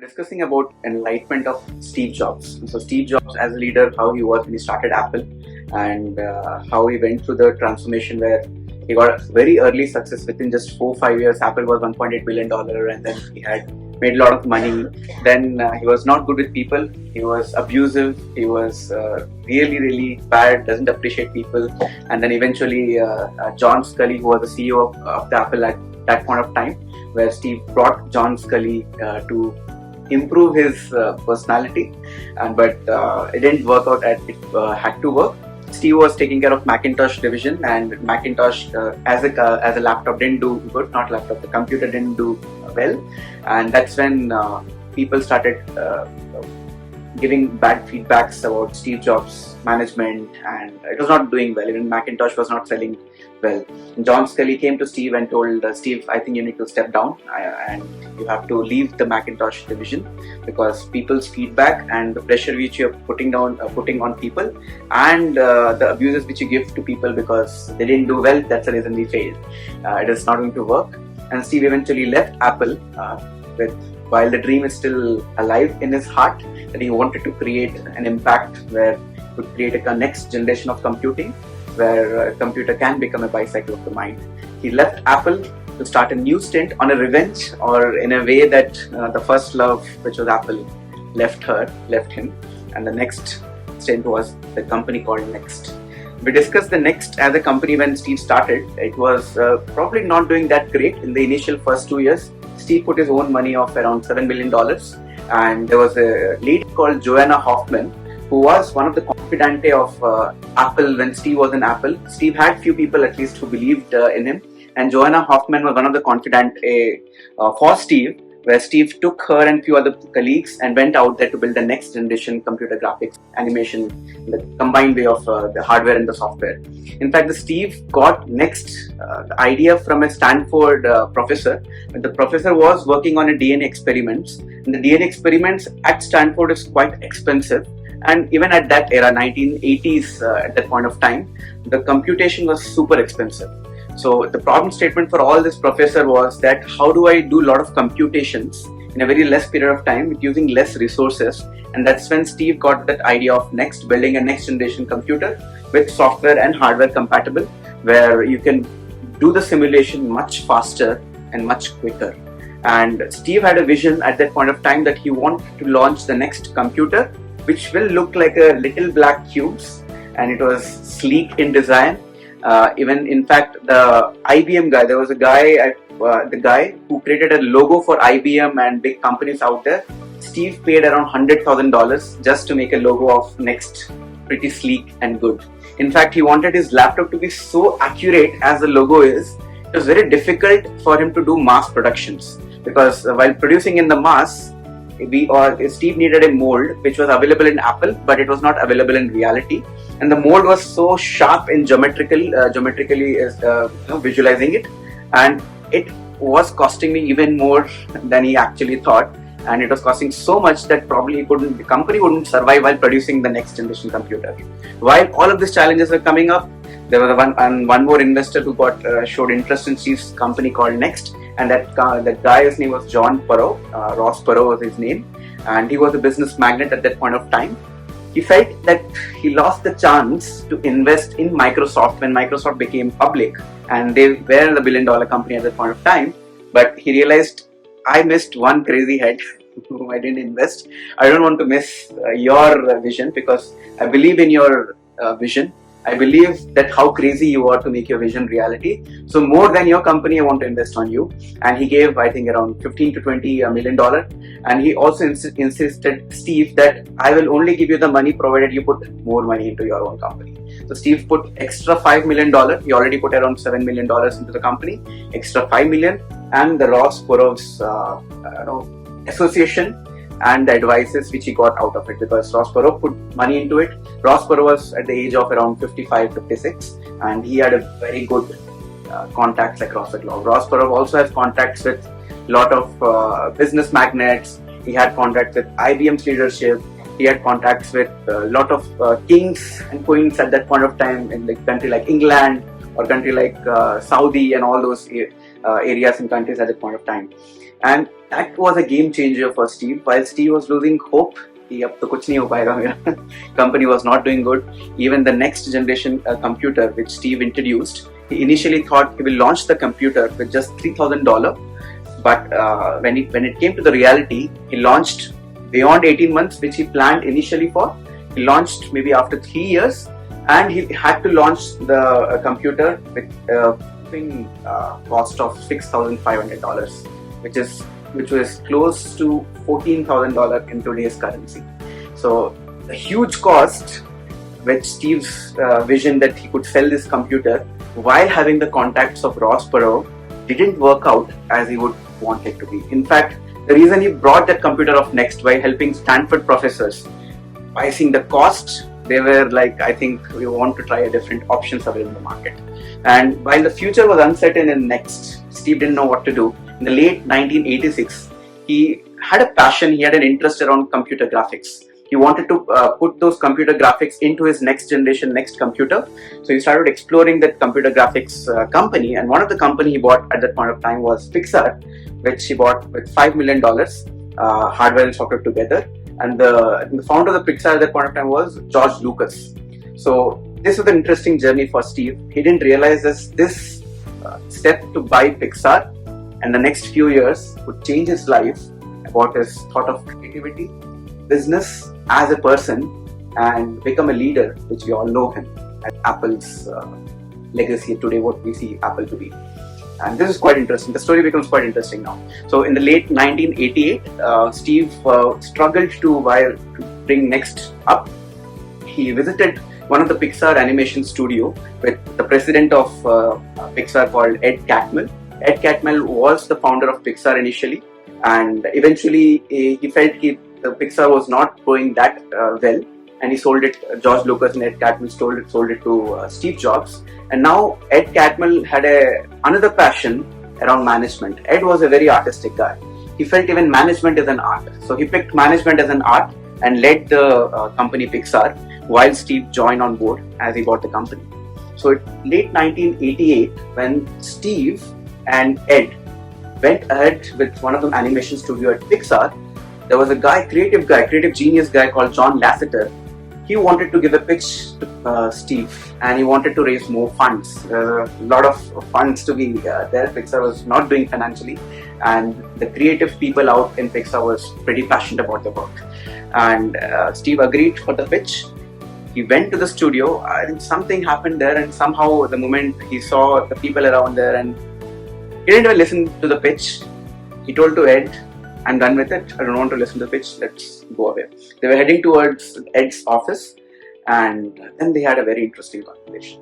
discussing about enlightenment of Steve Jobs. So Steve Jobs as a leader, how he was when he started Apple, and how he went through the transformation where he got very early success. Within just 4-5 years, Apple was $1.8 billion, and then he had made a lot of money. Then he was not good with people. He was abusive. He was really bad, doesn't appreciate people. And then eventually John Scully, who was the CEO of the Apple at that point of time, where Steve brought John Scully to improve his personality, but it didn't work out as it had to work. Steve was taking care of Macintosh division, and Macintosh as a laptop didn't do good. Not laptop, the computer didn't do well, and that's when people started giving bad feedbacks about Steve Jobs' management, and it was not doing well. Even Macintosh was not selling well. John Scully came to Steve and told Steve, I think you need to step down and you have to leave the Macintosh division, because people's feedback and the pressure which you're putting on people, and the abuses which you give to people because they didn't do well, that's the reason we failed. It is not going to work. And Steve eventually left Apple while the dream is still alive in his heart, that he wanted to create an impact where he could create a next generation of computing, where a computer can become a bicycle of the mind. He left Apple to start a new stint on a revenge, or in a way that the first love, which was Apple, left him, and the next stint was the company called Next. We discussed the Next as a company when Steve started. It was probably not doing that great in the initial first 2 years. Steve put his own money of around $7 million, and there was a lady called Joanna Hoffman, who was one of the confidante of Apple when Steve was in Apple. Steve had few people at least who believed in him, and Joanna Hoffman was one of the confidante for Steve, where Steve took her and few other colleagues and went out there to build the next generation computer graphics, animation, the combined way of the hardware and the software. In fact, the Steve got Next the idea from a Stanford professor. The professor was working on a DNA experiments, and the DNA experiments at Stanford is quite expensive. And even at that era, 1980s, at that point of time, the computation was super expensive. So the problem statement for all this professor was that how do I do a lot of computations in a very less period of time with using less resources? And that's when Steve got that idea of Next, building a next generation computer with software and hardware compatible, where you can do the simulation much faster and much quicker. And Steve had a vision at that point of time that he wanted to launch the next computer, which will look like a little black cubes, and it was sleek in design. Even in fact, the IBM guy, there was a guy, the guy who created a logo for IBM and big companies out there. Steve paid around $100,000 just to make a logo of Next, pretty sleek and good. In fact, he wanted his laptop to be so accurate as the logo is. It was very difficult for him to do mass productions, because while producing in the mass, Steve needed a mold which was available in Apple, but it was not available in reality. And the mold was so sharp in geometrically visualizing it, and it was costing me even more than he actually thought. And it was costing so much that probably the company wouldn't survive while producing the next generation computer. While all of these challenges were coming up, there was one more investor who showed interest in Steve's company called Next, and that guy's name was John Perot. Ross Perot was his name, and he was a business magnate at that point of time. He felt that he lost the chance to invest in Microsoft when Microsoft became public, and they were the billion-dollar company at that point of time. But he realized, I missed one crazy head whom I didn't invest. I don't want to miss your vision, because I believe in your vision. I believe that how crazy you are to make your vision reality. So more than your company, I want to invest on you. And he gave, I think, around $15 to $20 million. And he also insisted, Steve, that I will only give you the money provided you put more money into your own company. So Steve put extra $5 million. He already put around $7 million into the company, extra $5 million, and the Ross Perot's association and the advices which he got out of it, because Ross Perot put money into it. Ross Perot was at the age of around 55, 56, and he had a very good contacts across the globe. Ross Perot also has contacts with a lot of business magnates. He had contacts with IBM's leadership. He had contacts with a lot of kings and queens at that point of time in the country like England or country like Saudi and all those areas and countries at that point of time. And that was a game changer for Steve. While Steve was losing hope, कि अब तो कुछ नहीं हो पाएगा मेरा, company was not doing good. Even the next generation computer which Steve introduced, he initially thought he will launch the computer with just $3,000, but when it came to the reality, he launched beyond 18 months, which he planned initially for. He launched maybe after 3 years, and he had to launch the computer with cost of $6,500, which was close to $14,000 in today's currency. So the huge cost, with Steve's vision that he could sell this computer while having the contacts of Ross Perot, didn't work out as he would want it to be. In fact, the reason he brought that computer up next by helping Stanford professors, by seeing the cost, they were like, I think we want to try a different options available in the market. And while the future was uncertain in Next, Steve didn't know what to do. In the late 1986, he had a passion, he had an interest around computer graphics. He wanted to put those computer graphics into his next generation, next computer. So he started exploring that computer graphics company, and one of the company he bought at that point of time was Pixar, which he bought with $5 million, hardware and software together. And the founder of the Pixar at that point of time was George Lucas. So this was an interesting journey for Steve. He didn't realize this step to buy Pixar and the next few years would change his life about his thought of creativity, business as a person, and become a leader, which we all know him at Apple's legacy today, what we see Apple to be. And this is quite interesting. The story becomes quite interesting now. So in the late 1988, Steve struggled to bring Next up. He visited one of the Pixar animation studio with the president of Pixar called Ed Catmull. Ed Catmull was the founder of Pixar initially, and eventually he felt the Pixar was not going that well, and he sold it. George Lucas and Ed Catmull sold it to Steve Jobs. And now Ed Catmull had another passion around management. Ed was a very artistic guy. He felt even management is an art. So he picked management as an art and led the company Pixar, while Steve joined on board as he bought the company. So in late 1988, when Steve and Ed went ahead with one of the animation studio at Pixar, there was a creative genius guy called John Lasseter. He wanted to give a pitch to Steve, and he wanted to raise more funds. A lot of funds to be there. Pixar was not doing financially, and the creative people out in Pixar was pretty passionate about the work. And Steve agreed for the pitch. He went to the studio. I think something happened there, and somehow the moment he saw the people around there, and he didn't even listen to the pitch. He told to Ed, "I'm done with it. I don't want to listen to the pitch. Let's go away." They were heading towards Ed's office, and then they had a very interesting conversation.